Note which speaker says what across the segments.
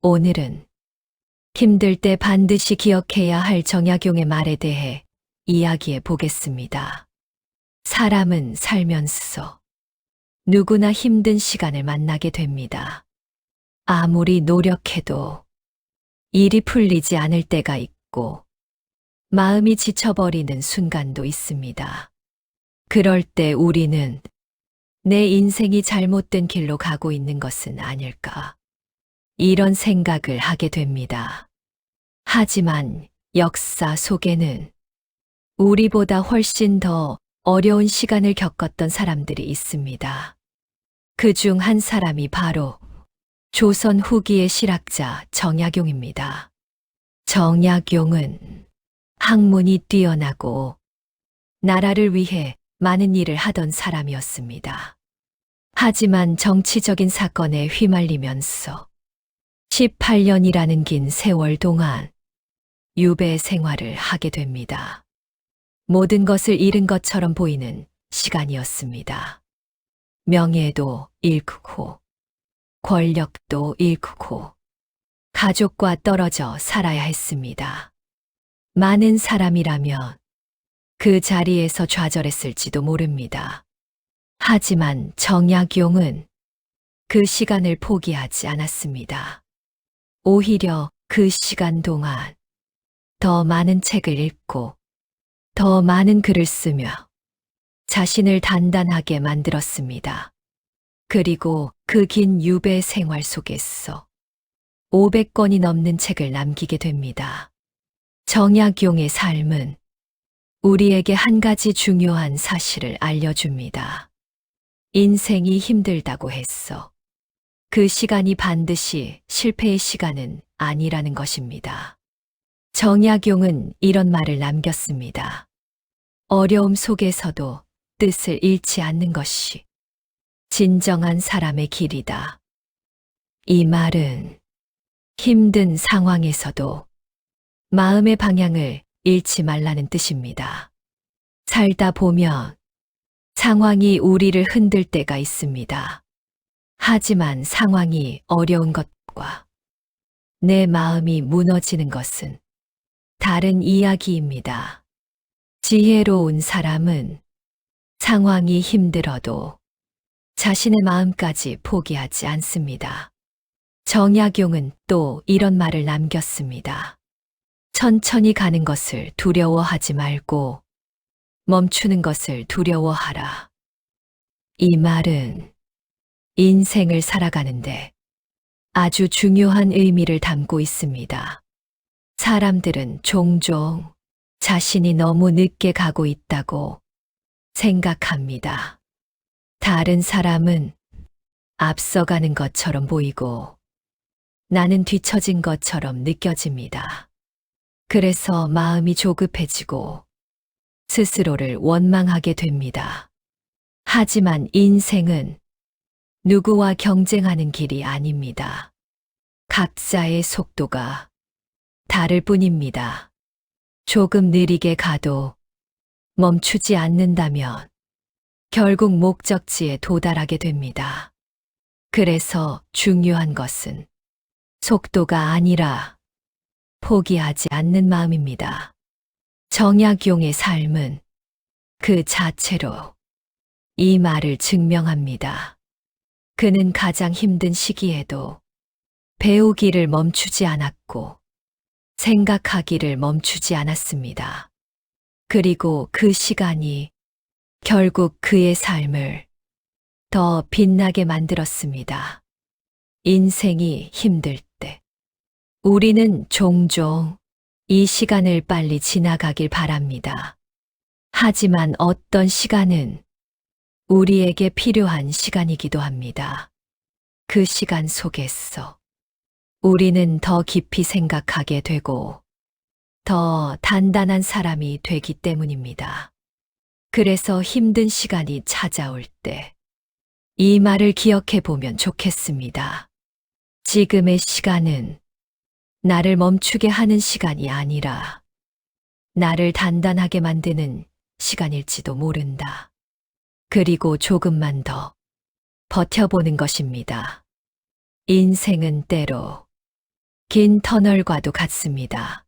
Speaker 1: 오늘은 힘들 때 반드시 기억해야 할 정약용의 말에 대해 이야기해 보겠습니다. 사람은 살면서 누구나 힘든 시간을 만나게 됩니다. 아무리 노력해도 일이 풀리지 않을 때가 있고 마음이 지쳐버리는 순간도 있습니다. 그럴 때 우리는 내 인생이 잘못된 길로 가고 있는 것은 아닐까? 이런 생각을 하게 됩니다. 하지만 역사 속에는 우리보다 훨씬 더 어려운 시간을 겪었던 사람들이 있습니다. 그 중 한 사람이 바로 조선 후기의 실학자 정약용입니다. 정약용은 학문이 뛰어나고 나라를 위해 많은 일을 하던 사람이었습니다. 하지만 정치적인 사건에 휘말리면서 18년이라는 긴 세월 동안 유배 생활을 하게 됩니다. 모든 것을 잃은 것처럼 보이는 시간이었습니다. 명예도 잃고, 권력도 잃고, 가족과 떨어져 살아야 했습니다. 많은 사람이라면 그 자리에서 좌절했을지도 모릅니다. 하지만 정약용은 그 시간을 포기하지 않았습니다. 오히려 그 시간 동안 더 많은 책을 읽고 더 많은 글을 쓰며 자신을 단단하게 만들었습니다. 그리고 그 긴 유배 생활 속에서 500권이 넘는 책을 남기게 됩니다. 정약용의 삶은 우리에게 한 가지 중요한 사실을 알려줍니다. 인생이 힘들다고 했어. 그 시간이 반드시 실패의 시간은 아니라는 것입니다. 정약용은 이런 말을 남겼습니다. 어려움 속에서도 뜻을 잃지 않는 것이 진정한 사람의 길이다. 이 말은 힘든 상황에서도 마음의 방향을 잃지 말라는 뜻입니다. 살다 보면 상황이 우리를 흔들 때가 있습니다. 하지만 상황이 어려운 것과 내 마음이 무너지는 것은 다른 이야기입니다. 지혜로운 사람은 상황이 힘들어도 자신의 마음까지 포기하지 않습니다. 정약용은 또 이런 말을 남겼습니다. 천천히 가는 것을 두려워하지 말고 멈추는 것을 두려워하라. 이 말은 인생을 살아가는데 아주 중요한 의미를 담고 있습니다. 사람들은 종종 자신이 너무 늦게 가고 있다고 생각합니다. 다른 사람은 앞서가는 것처럼 보이고 나는 뒤처진 것처럼 느껴집니다. 그래서 마음이 조급해지고 스스로를 원망하게 됩니다. 하지만 인생은 누구와 경쟁하는 길이 아닙니다. 각자의 속도가 다를 뿐입니다. 조금 느리게 가도 멈추지 않는다면 결국 목적지에 도달하게 됩니다. 그래서 중요한 것은 속도가 아니라 포기하지 않는 마음입니다. 정약용의 삶은 그 자체로 이 말을 증명합니다. 그는 가장 힘든 시기에도 배우기를 멈추지 않았고 생각하기를 멈추지 않았습니다. 그리고 그 시간이 결국 그의 삶을 더 빛나게 만들었습니다. 인생이 힘들 때 우리는 종종 이 시간을 빨리 지나가길 바랍니다. 하지만 어떤 시간은 우리에게 필요한 시간이기도 합니다. 그 시간 속에서 우리는 더 깊이 생각하게 되고 더 단단한 사람이 되기 때문입니다. 그래서 힘든 시간이 찾아올 때 이 말을 기억해 보면 좋겠습니다. 지금의 시간은 나를 멈추게 하는 시간이 아니라 나를 단단하게 만드는 시간일지도 모른다. 그리고 조금만 더 버텨보는 것입니다. 인생은 때로 긴 터널과도 같습니다.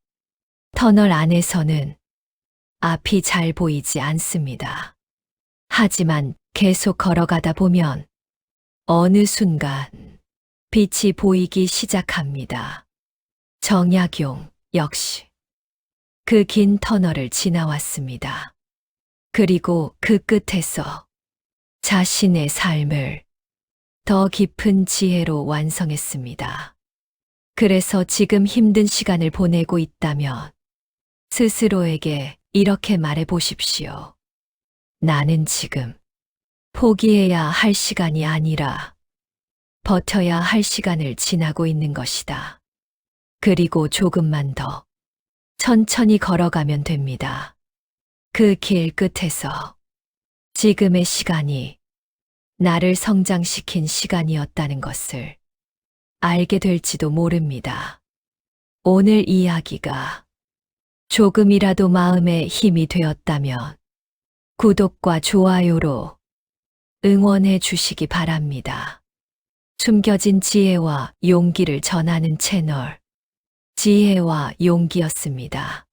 Speaker 1: 터널 안에서는 앞이 잘 보이지 않습니다. 하지만 계속 걸어가다 보면 어느 순간 빛이 보이기 시작합니다. 정약용 역시 그 긴 터널을 지나왔습니다. 그리고 그 끝에서 자신의 삶을 더 깊은 지혜로 완성했습니다. 그래서 지금 힘든 시간을 보내고 있다면 스스로에게 이렇게 말해 보십시오. 나는 지금 포기해야 할 시간이 아니라 버텨야 할 시간을 지나고 있는 것이다. 그리고 조금만 더 천천히 걸어가면 됩니다. 그 길 끝에서 지금의 시간이 나를 성장시킨 시간이었다는 것을 알게 될지도 모릅니다. 오늘 이야기가 조금이라도 마음에 힘이 되었다면 구독과 좋아요로 응원해 주시기 바랍니다. 숨겨진 지혜와 용기를 전하는 채널 지혜와 용기였습니다.